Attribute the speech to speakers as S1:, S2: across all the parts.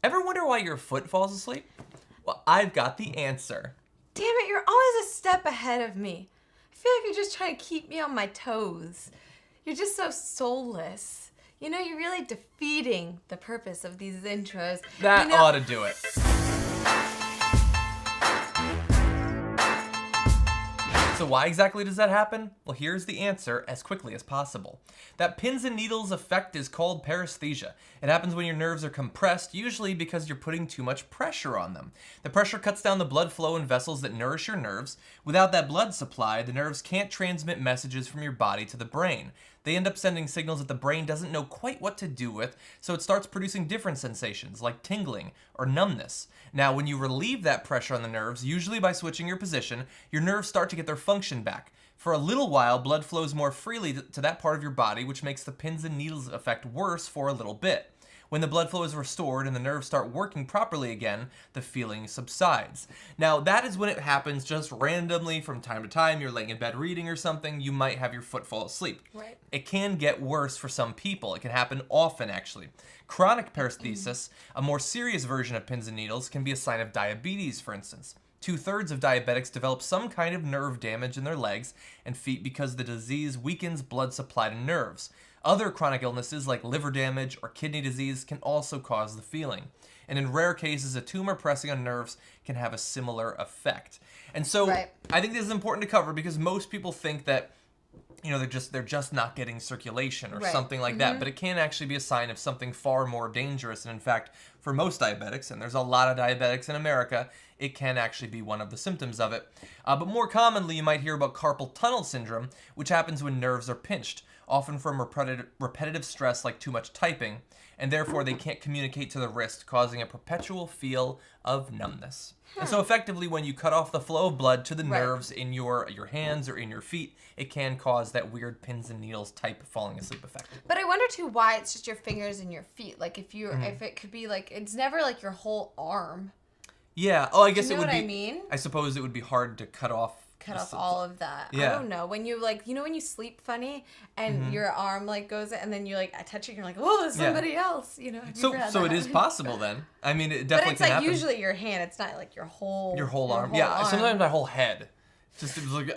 S1: Ever wonder why your foot falls asleep? Well, I've got the answer.
S2: Damn it, you're always a step ahead of me. I feel like you're just trying to keep me on my toes. You're just so soulless. You know, you're really defeating the purpose of these intros.
S1: That ought to do it. So why exactly does that happen? Well, here's the answer as quickly as possible. That pins and needles effect is called paresthesia. It happens when your nerves are compressed, usually because you're putting too much pressure on them. The pressure cuts down the blood flow in vessels that nourish your nerves. Without that blood supply, the nerves can't transmit messages from your body to the brain. They end up sending signals that the brain doesn't know quite what to do with, so it starts producing different sensations, like tingling or numbness. Now, when you relieve that pressure on the nerves, usually by switching your position, your nerves start to get their function back. For a little while, blood flows more freely to that part of your body, which makes the pins and needles effect worse for a little bit. When the blood flow is restored and the nerves start working properly again, the feeling subsides. Now, that is when it happens just randomly from time to time. You're laying in bed reading or something, you might have your foot fall asleep.
S2: Right.
S1: It can get worse for some people. It can happen often, actually. Chronic paresthesis, a more serious version of pins and needles, can be a sign of diabetes, for instance. 2/3 of diabetics develop some kind of nerve damage in their legs and feet because the disease weakens blood supply to nerves. Other chronic illnesses like liver damage or kidney disease can also cause the feeling. And in rare cases, a tumor pressing on nerves can have a similar effect. And so I think this is important to cover because most people think that they're just not getting circulation or something like that, but it can actually be a sign of something far more dangerous. And in fact, for most diabetics, and there's a lot of diabetics in America, it can actually be one of the symptoms of it. But more commonly, you might hear about carpal tunnel syndrome, which happens when nerves are pinched, often from repetitive stress like too much typing, and therefore they can't communicate to the wrist, causing a perpetual feel of numbness. And so effectively, when you cut off the flow of blood to the nerves in your hands or in your feet, it can cause that weird pins and needles type falling asleep effect.
S2: But I wonder too why it's just your fingers and your feet. Like if it could be like, it's never like your whole arm.
S1: Yeah. Oh, I guess
S2: you know
S1: it would
S2: what
S1: be.
S2: I mean?
S1: I suppose it would be hard to cut off
S2: all of that.
S1: Yeah.
S2: I don't know. When you when you sleep funny and your arm goes and then you touch it and you're like, oh, there's somebody else.
S1: So it is possible then. I mean, it definitely can happen.
S2: But it's usually your hand. It's not like your whole
S1: arm. Yeah. Sometimes my whole head. It was like,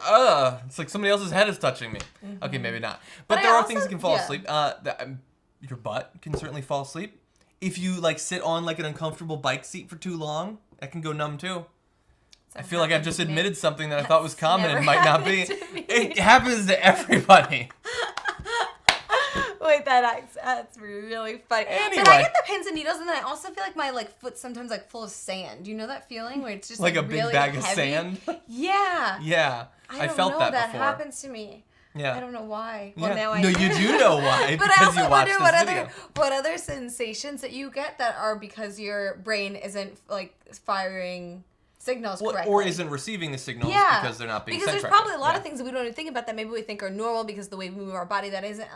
S1: it's like somebody else's head is touching me. Okay, maybe not. But there are things that can fall asleep. Your butt can certainly fall asleep. If you sit on an uncomfortable bike seat for too long, that can go numb too. I feel like I've just admitted something that I thought was common and might not be. It happens to everybody.
S2: Wait, that's really funny.
S1: Anyway.
S2: But I get the pins and needles, and then I also feel like my foot's sometimes full of sand. Do you know that feeling where it's just
S1: like a
S2: really
S1: big bag
S2: heavy?
S1: of sand?
S2: Yeah.
S1: Yeah. I felt that before.
S2: That happens to me.
S1: Yeah.
S2: I don't know why.
S1: Yeah.
S2: Well, now I
S1: you do know why,
S2: but
S1: because you watched
S2: I also
S1: this
S2: wonder what other sensations that you get that are because your brain isn't firing signals correctly.
S1: Or isn't receiving the signals because they're not being sent correctly.
S2: Because there's probably a lot of things that we don't even think about that maybe we think are normal because the way we move our body that isn't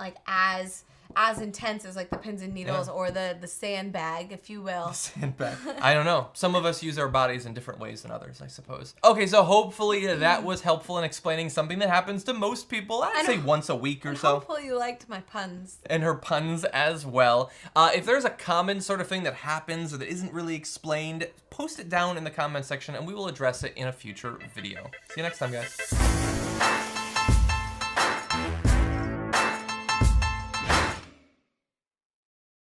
S2: as intense as the pins and needles or the sandbag, if you will.
S1: The sandbag. I don't know. Some of us use our bodies in different ways than others, I suppose. Okay, so hopefully that was helpful in explaining something that happens to most people, I'd say once a week or so.
S2: Hopefully you liked my puns.
S1: And her puns as well. If there's a common sort of thing that happens or that isn't really explained, post it down in the comment section and we will address it in a future video. See you next time, guys.